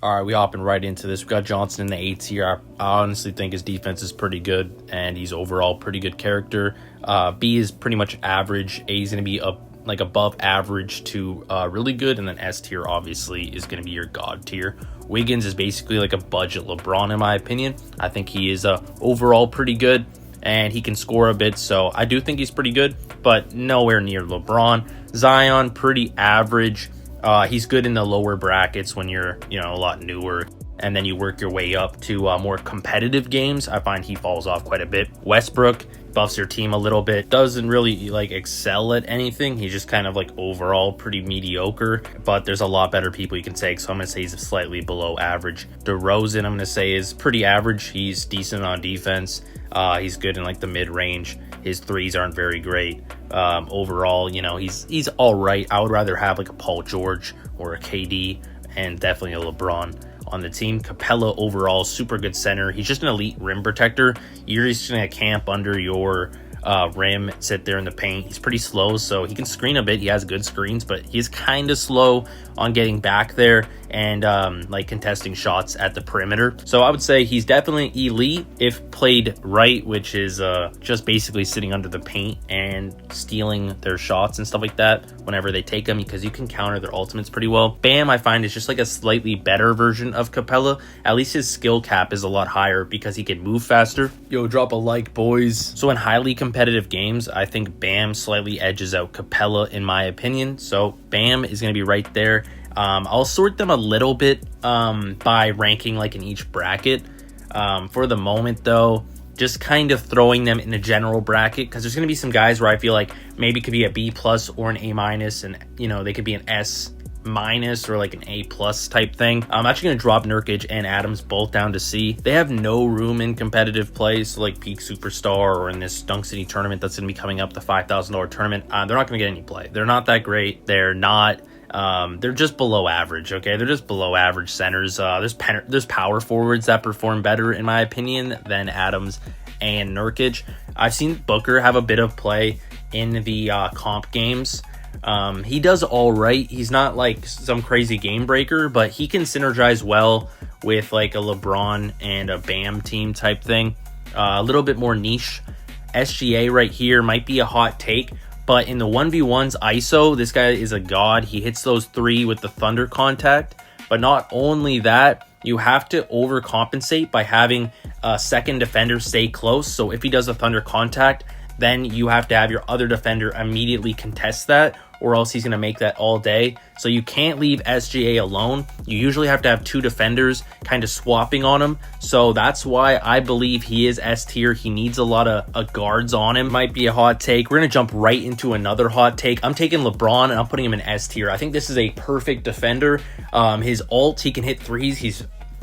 All right, we hopping right into this. We got Johnson in the A tier. I honestly think his defense is pretty good, and he's overall pretty good character. B is pretty much average. A is going to be like above average to really good, and then S tier obviously is going to be your God tier. Wiggins is basically like a budget LeBron in my opinion. I think he is overall pretty good, and he can score a bit, so I do think he's pretty good, but nowhere near LeBron. Zion, pretty average. He's good in the lower brackets when you're, a lot newer, and then you work your way up to more competitive games. I find he falls off quite a bit. Westbrook buffs your team a little bit, doesn't really excel at anything. He's just kind of overall pretty mediocre, but there's a lot better people you can take, so I'm going to say he's slightly below average. DeRozan, I'm going to say, is pretty average. He's decent on defense. He's good in the mid-range. His threes aren't very great. Overall, he's all right. I would rather have a Paul George or a KD and definitely a LeBron on the team. Capella overall, super good center. He's just an elite rim protector. You're just going to camp under your rim, sit there in the paint. He's pretty slow, so he can screen a bit. He has good screens, but he's kind of slow on getting back there and contesting shots at the perimeter. So I would say he's definitely elite if played right, which is just basically sitting under the paint and stealing their shots and stuff like that whenever they take them, because you can counter their ultimates pretty well. Bam, I find, is just a slightly better version of Capella. At least his skill cap is a lot higher because he can move faster. Yo, drop a like, boys. So in highly competitive games, I think Bam slightly edges out Capella in my opinion. So Bam is going to be right there. I'll sort them a little bit by ranking in each bracket. For the moment though, just kind of throwing them in a general bracket, because there's going to be some guys where I feel maybe could be a B plus or an A minus, and they could be an S minus or an A plus type thing. I'm actually going to drop Nurkic and Adams both down to C. They have no room in competitive play, so peak superstar or in this Dunk City tournament that's going to be coming up, the $5,000 tournament. They're not going to get any play. They're not that great. They're not. They're just below average. Okay, they're just below average centers. There's power forwards that perform better in my opinion than Adams and Nurkic. I've seen Booker have a bit of play in the comp games. He does all right. He's not some crazy game breaker, but he can synergize well with a LeBron and a Bam team type thing. A little bit more niche. SGA right here might be a hot take, but in the 1v1s ISO, this guy is a god. He hits those three with the thunder contact. But not only that, you have to overcompensate by having a second defender stay close. So if he does a thunder contact, then you have to have your other defender immediately contest that, or else he's going to make that all day. So you can't leave SGA alone. You usually have to have two defenders kind of swapping on him. So that's why I believe he is S tier. He needs a lot of guards on him. Might be a hot take. We're going to jump right into another hot take. I'm taking LeBron and I'm putting him in S tier. I think this is a perfect defender. His ult, he can hit threes.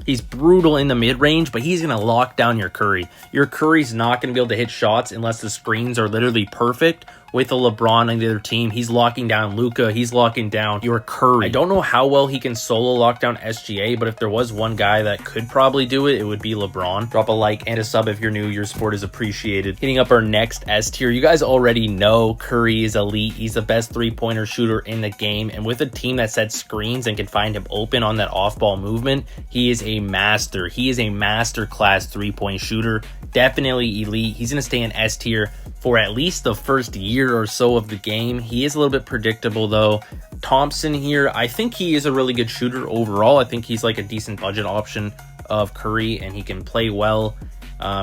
He's brutal in the mid-range, but he's going to lock down your Curry. Your Curry's not going to be able to hit shots unless the screens are literally perfect. With a LeBron on the other team, he's locking down Luka. He's locking down your Curry. I don't know how well he can solo lock down SGA, but if there was one guy that could probably do it, it would be LeBron. Drop a like and a sub if you're new. Your support is appreciated. Hitting up our next S tier. You guys already know Curry is elite. He's the best three-pointer shooter in the game, and with a team that sets screens and can find him open on that off-ball movement, he is a master. He is a master-class three-point shooter. Definitely elite. He's going to stay in S tier for at least the first year or so of the game. He is a little bit predictable though. Thompson here, I think he is a really good shooter overall. I think he's a decent budget option of Curry, and he can play well.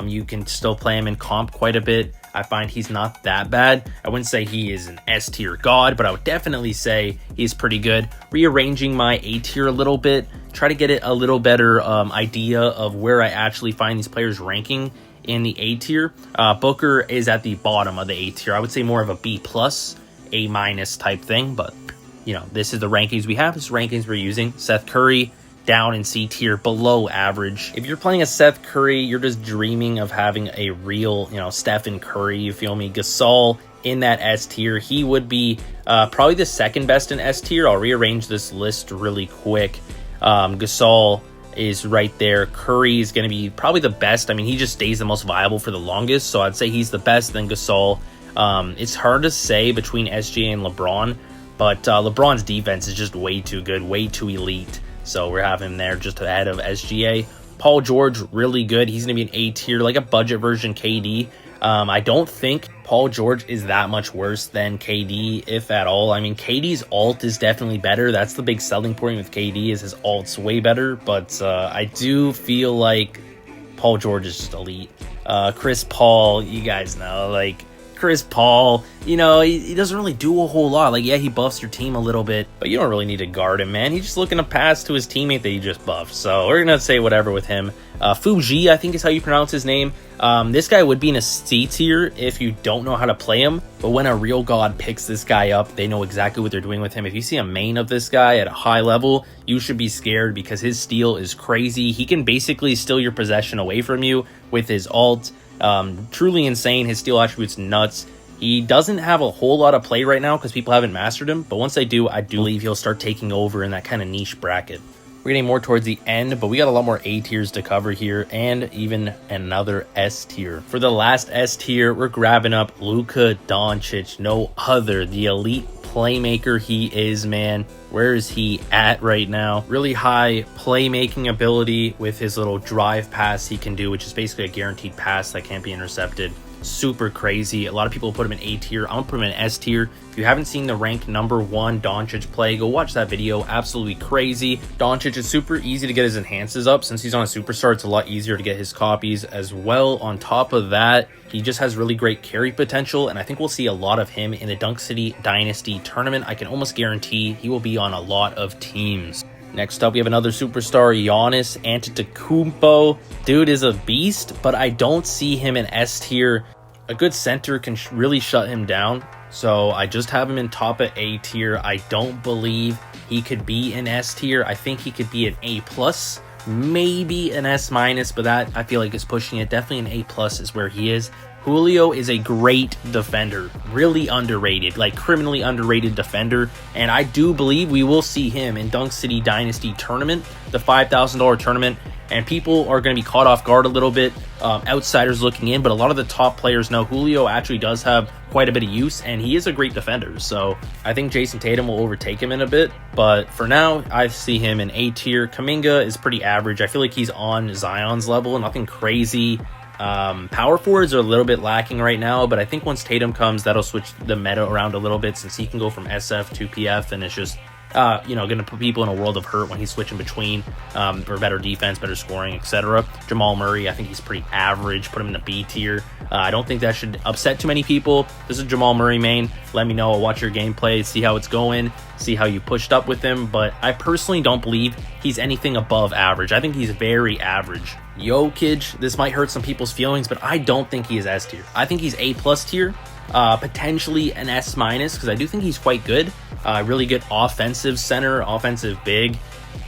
You can still play him in comp quite a bit. I find he's not that bad. I wouldn't say he is an S tier god, but I would definitely say he's pretty good. Rearranging my A tier a little bit, try to get it a little better idea of where I actually find these players ranking in the A tier. Booker is at the bottom of the A tier. I would say more of a B plus, A minus type thing, but this is the rankings we have. This is rankings we're using. Seth Curry down in C tier, below average. If you're playing a Seth Curry, you're just dreaming of having a real, Stephen Curry, you feel me? Gasol in that S tier. He would be probably the second best in S tier. I'll rearrange this list really quick. Gasol is right there. Curry is going to be probably the best. I mean, he just stays the most viable for the longest, so I'd say he's the best, then Gasol. It's hard to say between SGA and LeBron, but LeBron's defense is just way too good, way too elite. So we're having him there just ahead of SGA. Paul George, really good. He's going to be an A tier, like a budget version KD. I don't think Paul George is that much worse than KD, if at all. I mean, KD's ult is definitely better. That's the big selling point with KD, is his ult's way better. But I do feel like Paul George is just elite. Chris Paul, you guys know, like, Chris Paul, you know, he doesn't really do a whole lot. Like, yeah, he buffs your team a little bit, but you don't really need to guard him, man. He's just looking to pass to his teammate that he just buffed. So we're going to say whatever with him. Fuji, I think is how you pronounce his name. This guy would be in a C tier if you don't know how to play him. But when a real god picks this guy up, they know exactly what they're doing with him. If you see a main of this guy at a high level, you should be scared because his steal is crazy. He can basically steal your possession away from you with his ult. Truly insane. His steal attribute's nuts. He doesn't have a whole lot of play right now because people haven't mastered him, but once they do, I do believe he'll start taking over in that kind of niche bracket. We're getting more towards the end, but we got a lot more A tiers to cover here and even another S tier. For the last S tier, we're grabbing up Luka Doncic, no other, the elite playmaker he is, man. Where is he at right now? Really high playmaking ability with his little drive pass he can do, which is basically a guaranteed pass that can't be intercepted. Super crazy. A lot of people put him in A tier. I'm gonna put him in S tier. If you haven't seen the rank #1 Doncic play, go watch that video. Absolutely crazy. Doncic is super easy to get his enhances up. Since he's on a superstar, it's a lot easier to get his copies as well. On top of that, he just has really great carry potential, and I think we'll see a lot of him in the Dunk City Dynasty tournament. I can almost guarantee he will be on a lot of teams. Next up, we have another superstar, Giannis Antetokounmpo. Dude is a beast, but I don't see him in S tier. A good center can really shut him down, so I just have him in top at A tier. I don't believe he could be in S tier. I think he could be an A+, maybe an S-, but that I feel like is pushing it. Definitely an A+ is where he is. Julio is a great defender, really underrated, like criminally underrated defender, and I do believe we will see him in Dunk City Dynasty tournament, the $5,000 tournament, and people are going to be caught off guard a little bit, outsiders looking in, but a lot of the top players know Julio actually does have quite a bit of use, and he is a great defender, so I think Jason Tatum will overtake him in a bit, but for now, I see him in A tier. Kuminga is pretty average. I feel like he's on Zion's level, nothing crazy. Power forwards are a little bit lacking right now, but I think once Tatum comes, that'll switch the meta around a little bit since he can go from SF to PF, and it's just, you know, going to put people in a world of hurt when he's switching between, for better defense, better scoring, etc. Jamal Murray, I think he's pretty average. Put him in the B tier. I don't think that should upset too many people. This is Jamal Murray main. Let me know. I'll watch your gameplay, see how it's going, see how you pushed up with him, but I personally don't believe he's anything above average. I think he's very average. Jokic, this might hurt some people's feelings, but I don't think he is S tier. I think he's A+ tier, potentially an S-, because I do think he's quite good. Really good offensive center, offensive big,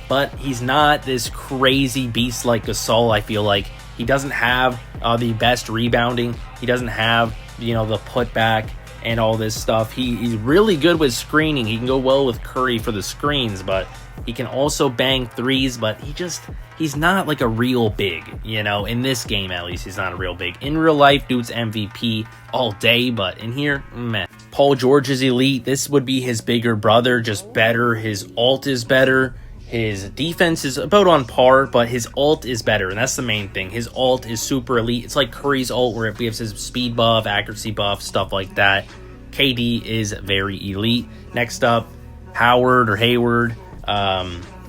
but he's not this crazy beast like Gasol. I feel like he doesn't have the best rebounding. He doesn't have, you know, the putback and all this stuff. He's really good with screening. He can go well with Curry for the screens, but he can also bang threes, but he's not like a real big, you know, in this game at least. He's not a real big. In real life, dude's MVP all day, but in here, meh. Paul George is elite. This would be his bigger brother, just better. His ult is better. His defense is about on par, but his ult is better, and that's the main thing. His ult is super elite. It's like Curry's ult, where it gives his speed buff, accuracy buff, stuff like that. KD is very elite. Next up, Howard or Hayward.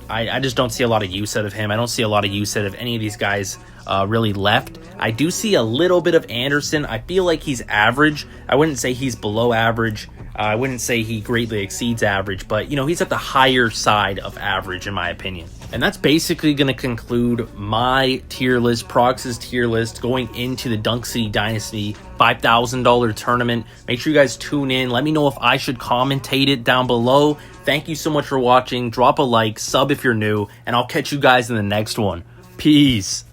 I just don't see a lot of use out of him. I don't see a lot of use out of any of these guys really left. I do see a little bit of Anderson. I feel like he's average. I wouldn't say he's below average. I wouldn't say he greatly exceeds average, but, you know, he's at the higher side of average in my opinion. And that's basically going to conclude my tier list, Prox's tier list, going into the Dunk City Dynasty $5,000 tournament. Make sure you guys tune in. Let me know if I should commentate it down below. Thank you so much for watching. Drop a like, sub if you're new, and I'll catch you guys in the next one. Peace.